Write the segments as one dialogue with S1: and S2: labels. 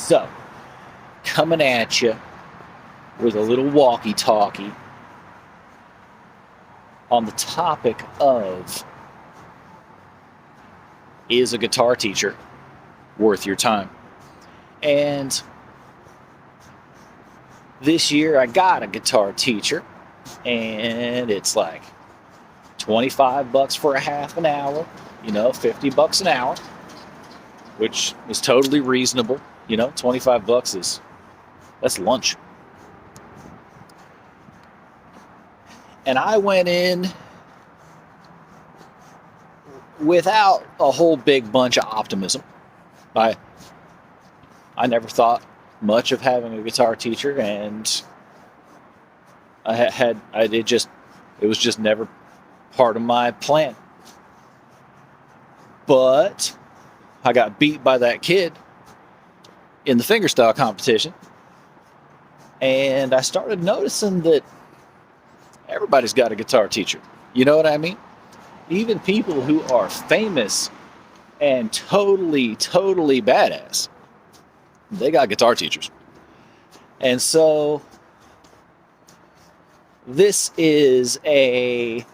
S1: So, coming at you with a little walkie-talkie on the topic of, is a guitar teacher worth your time? And this year I got a guitar teacher, and it's like $25 for a half an hour, $50 an hour, which is totally reasonable. $25 that's lunch. And I went in without a whole big bunch of optimism. I never thought much of having a guitar teacher, and it was just never part of my plan. But I got beat by that kid in the fingerstyle competition, and I started noticing that everybody's got a guitar teacher. You know what I mean? Even people who are famous and totally badass, they got guitar teachers. And so this is a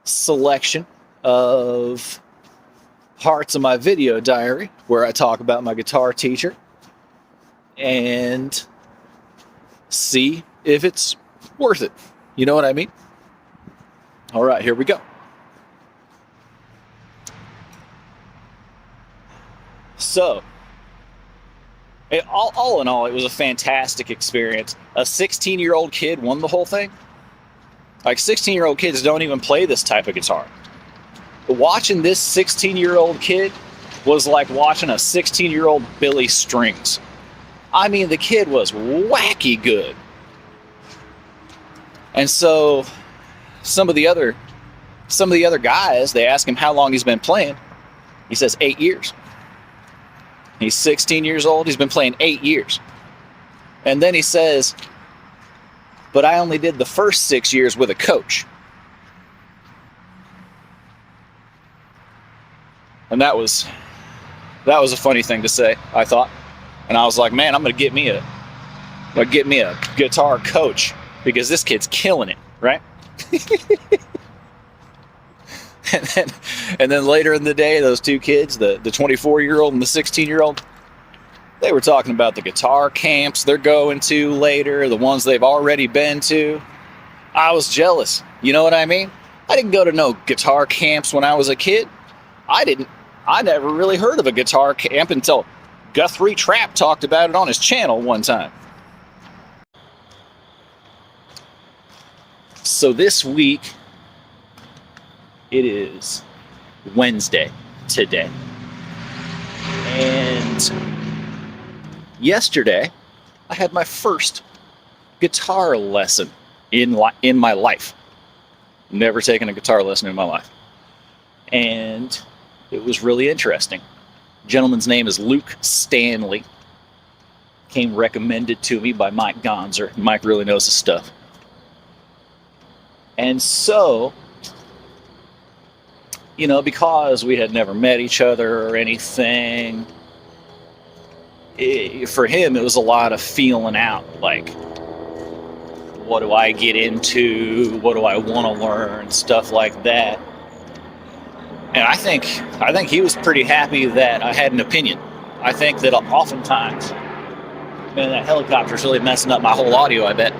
S1: selection of parts of my video diary where I talk about my guitar teacher and see if it's worth it. You know what I mean? All right, here we go. So, all in all, it was a fantastic experience. A 16-year-old kid won the whole thing. Like, 16-year-old kids don't even play this type of guitar. Watching this 16-year-old kid was like watching a 16-year-old Billy Strings. I mean, the kid was wacky good. And so some of the other guys, they ask him how long he's been playing. He says 8 years. He's 16 years old. He's been playing 8 years. And then he says, but I only did the first 6 years with a coach. And that was a funny thing to say, I thought. And I was like, man, I'm gonna get me a guitar coach, because this kid's killing it, right? and then later in the day, those two kids, the 24-year-old and the 16-year-old, they were talking about the guitar camps they're going to later, the ones they've already been to. I was jealous. You know what I mean? I didn't go to no guitar camps when I was a kid. I never really heard of a guitar camp until Guthrie Trapp talked about it on his channel one time. So this week, it is Wednesday today. And yesterday, I had my first guitar lesson in my life. Never taken a guitar lesson in my life. And it was really interesting. The gentleman's name is Luke Stanley. Came recommended to me by Mike Gonzer. Mike really knows his stuff. And so, because we had never met each other or anything, for him it was a lot of feeling out. Like, what do I get into? What do I want to learn? Stuff like that. And I think he was pretty happy that I had an opinion. I think that oftentimes, man, that helicopter's really messing up my whole audio, I bet.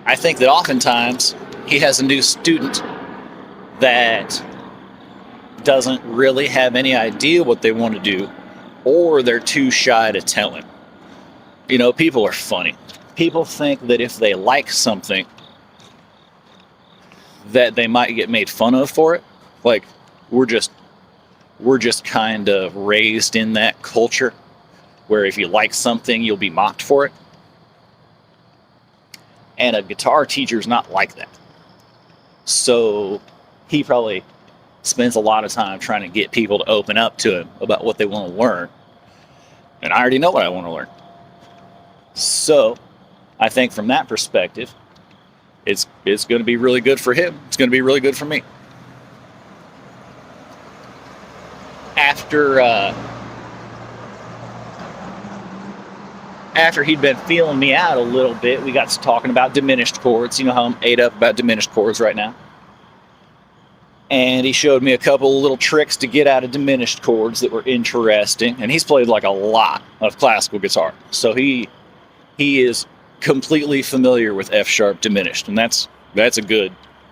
S1: I think that oftentimes he has a new student that doesn't really have any idea what they want to do, or they're too shy to tell him. People are funny. People think that if they like something, that they might get made fun of for it. Like, we're just kind of raised in that culture where if you like something, you'll be mocked for it. And a guitar teacher's not like that. So he probably spends a lot of time trying to get people to open up to him about what they want to learn. And I already know what I want to learn. So I think from that perspective, it's going to be really good for him. It's going to be really good for me. after he'd been feeling me out a little bit, we got to talking about diminished chords. You know how I'm ate up about diminished chords right now. And he showed me a couple of little tricks to get out of diminished chords that were interesting. And he's played like a lot of classical guitar. So he is completely familiar with F sharp diminished. And that's a good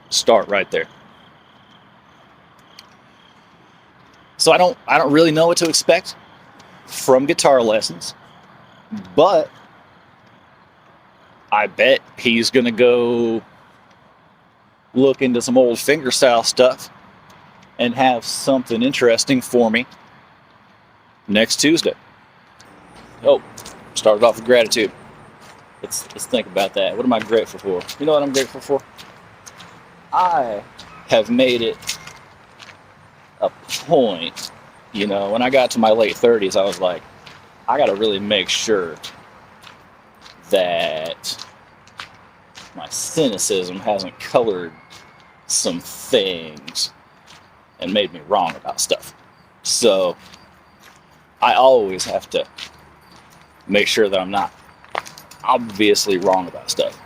S1: start right there. So I don't really know what to expect from guitar lessons, but I bet he's gonna go look into some old fingerstyle stuff and have something interesting for me next Tuesday. Oh, started off with gratitude. Let's think about that. What am I grateful for? You know what I'm grateful for? I have made it a point, you know, when I got to my late 30s, I was like, I got to really make sure that my cynicism hasn't colored some things and made me wrong about stuff. So I always have to make sure that I'm not obviously wrong about stuff.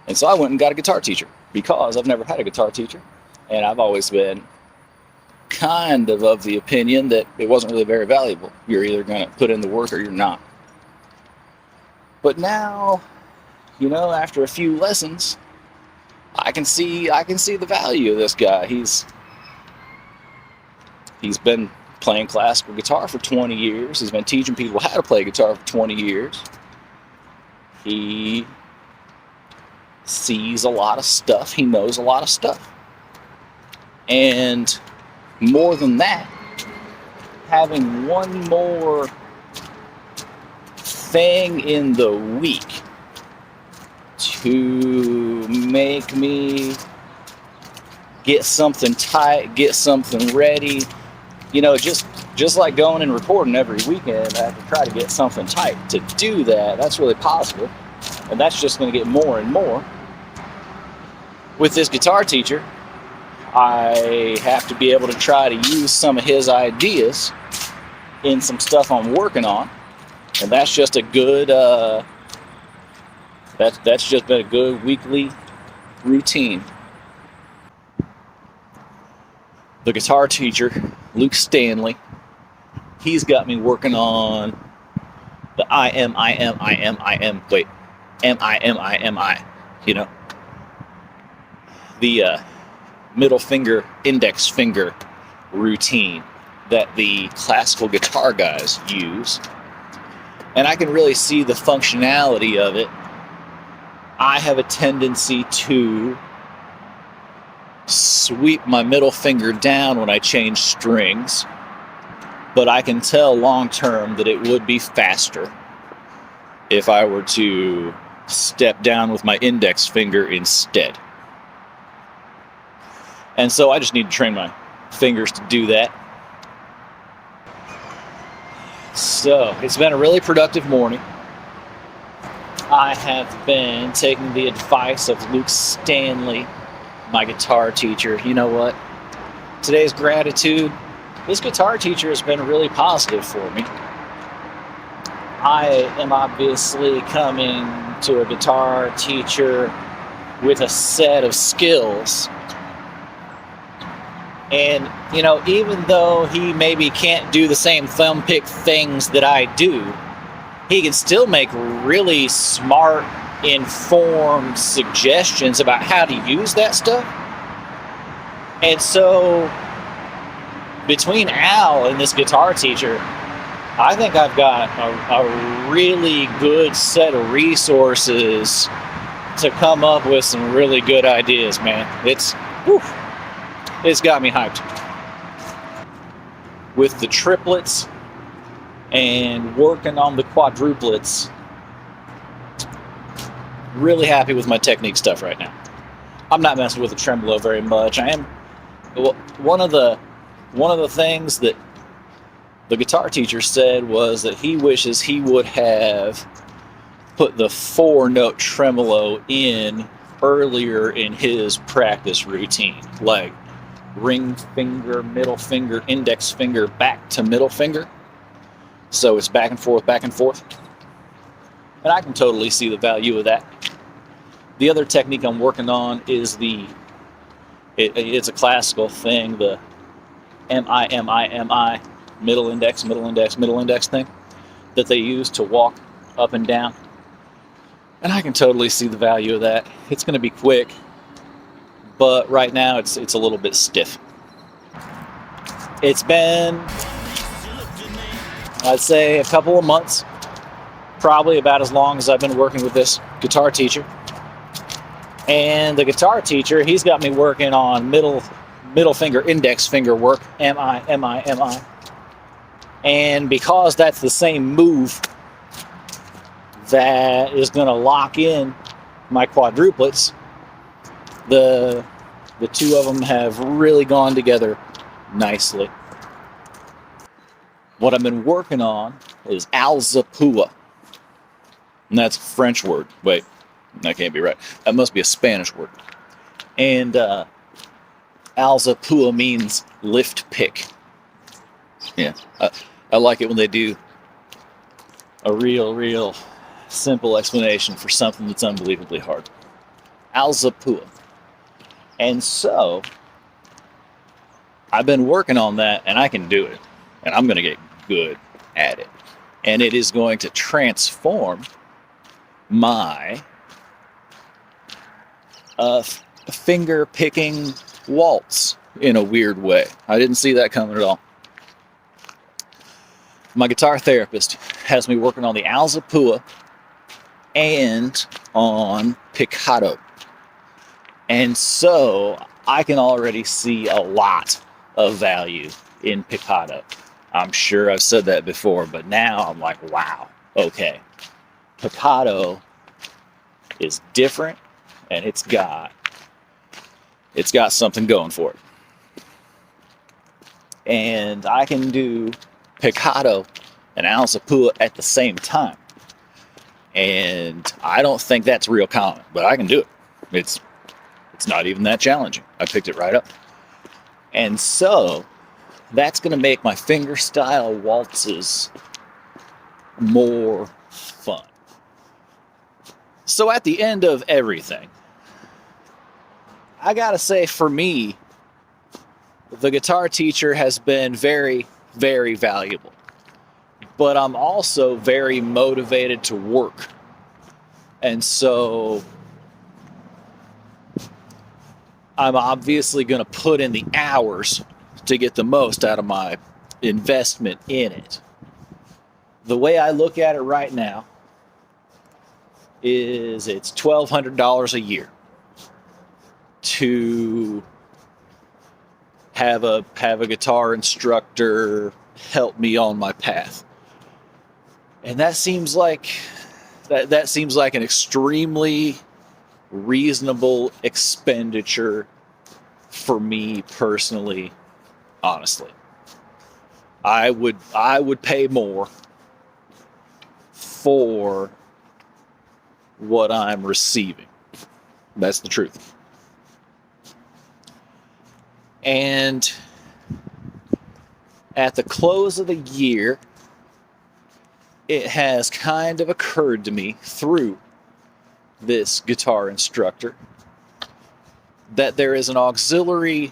S1: And so I went and got a guitar teacher because I've never had a guitar teacher, and I've always been kind of the opinion that it wasn't really very valuable. You're either going to put in the work or you're not. But now, you know, after a few lessons, I can see the value of this guy. He's been playing classical guitar for 20 years. He's been teaching people how to play guitar for 20 years. He sees a lot of stuff. He knows a lot of stuff. And more than that, having one more thing in the week to make me get something tight, get something ready. You know, just like going and recording every weekend, I have to try to get something tight. To do that, that's really positive. And that's just going to get more and more. With this guitar teacher, I have to be able to try to use some of his ideas in some stuff I'm working on. And that's just a good, that's just been a good weekly routine. The guitar teacher, Luke Stanley, he's got me working on the M-I-M-I-M, you know, the middle finger, index finger routine that the classical guitar guys use. And I can really see the functionality of it. I have a tendency to sweep my middle finger down when I change strings, but I can tell long term that it would be faster if I were to step down with my index finger instead. And so I just need to train my fingers to do that. So it's been a really productive morning. I have been taking the advice of Luke Stanley, my guitar teacher. You know what? Today's gratitude, this guitar teacher has been really positive for me. I am obviously coming to a guitar teacher with a set of skills. And, you know, even though he maybe can't do the same thumb pick things that I do, he can still make really smart, informed suggestions about how to use that stuff. And so, between Al and this guitar teacher, I think I've got a really good set of resources to come up with some really good ideas, man. It's got me hyped. With the triplets and working on the quadruplets, really happy with my technique stuff right now. I'm not messing with the tremolo very much. One of the things that the guitar teacher said was that he wishes he would have put the 4-note tremolo in earlier in his practice routine. Like, ring finger, middle finger, index finger, back to middle finger. So it's back and forth, back and forth. And I can totally see the value of that. The other technique I'm working on is it's a classical thing, the MI, middle index, middle index, middle index thing that they use to walk up and down. And I can totally see the value of that. It's going to be quick, but right now it's a little bit stiff. It's been, I'd say, a couple of months, probably about as long as I've been working with this guitar teacher. And the guitar teacher, he's got me working on middle finger, index finger work, MI. And because that's the same move that is going to lock in my quadruplets, the two of them have really gone together nicely. What I've been working on is alzapua. And that's a French word. Wait, that can't be right. That must be a Spanish word. And alzapua means lift pick. Yeah, I like it when they do a real simple explanation for something that's unbelievably hard. Alzapua. And so I've been working on that, and I can do it. And I'm going to get good at it. And it is going to transform my finger picking waltz in a weird way. I didn't see that coming at all. My guitar therapist has me working on the alzapua and on picado. And so I can already see a lot of value in picado. I'm sure I've said that before, but now I'm like, wow, okay. Picado is different, and it's got something going for it. And I can do picado and alzapua at the same time. And I don't think that's real common, but I can do it. It's not even that challenging. I picked it right up. And so that's going to make my fingerstyle waltzes more fun. So at the end of everything, I gotta say, for me, the guitar teacher has been very, very valuable. But I'm also very motivated to work. And so I'm obviously going to put in the hours to get the most out of my investment in it. The way I look at it right now is it's $1,200 a year to have a guitar instructor help me on my path. And that seems like an extremely reasonable expenditure for me personally, honestly. I would pay more for what I'm receiving. That's the truth. And at the close of the year, it has kind of occurred to me through this guitar instructor that there's an alternate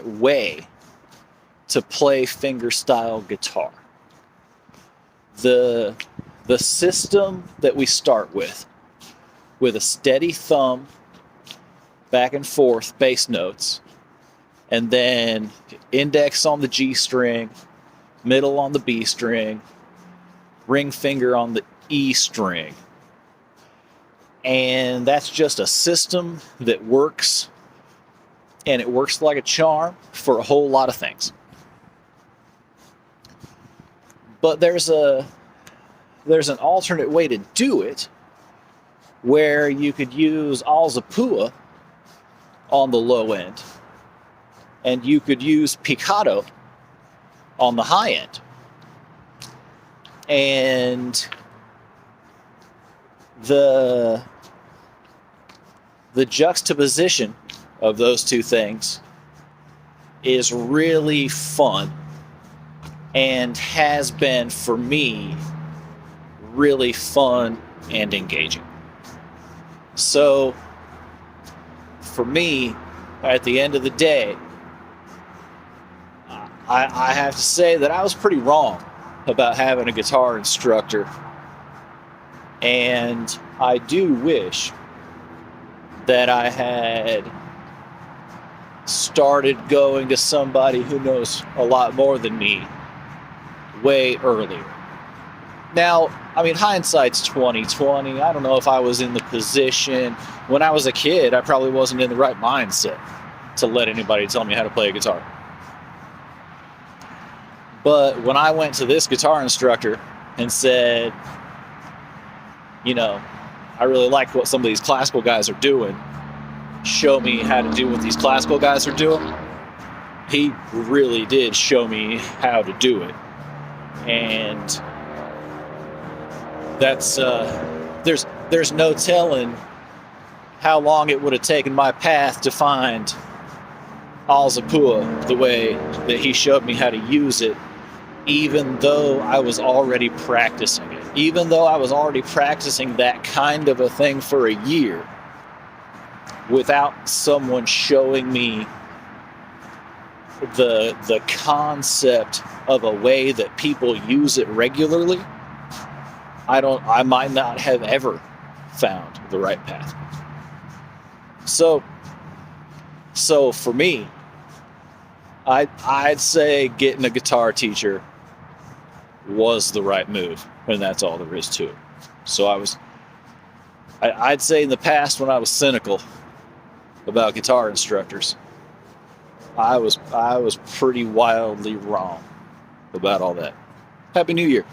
S1: way to play fingerstyle guitar. The system that we start with a steady thumb, back and forth bass notes, and then index on the G string, middle on the B string, ring finger on the E string. And that's just a system that works, and it works like a charm for a whole lot of things. But there's an alternate way to do it where you could use alzapua on the low end, and you could use picado on the high end. And the juxtaposition of those two things is really fun and has been, for me, really fun and engaging. So, for me, at the end of the day, I have to say that I was pretty wrong about having a guitar instructor. And I do wish that I had started going to somebody who knows a lot more than me way earlier. Now, I mean, hindsight's 2020. I don't know if I was in the position. When I was a kid, I probably wasn't in the right mindset to let anybody tell me how to play a guitar. But when I went to this guitar instructor and said, you know, I really like what some of these classical guys are doing, show me how to do what these classical guys are doing, he really did show me how to do it. And that's there's no telling how long it would have taken my path to find Alzapua the way that he showed me how to use it, even though I was already practicing it. Even though I was already practicing that kind of a thing for a year, without someone showing me the concept of a way that people use it regularly, I might not have ever found the right path. So for me, I'd say getting a guitar teacher was the right move, and that's all there is to it. So I'd say in the past, when I was cynical about guitar instructors, I was pretty wildly wrong about all that. Happy New Year.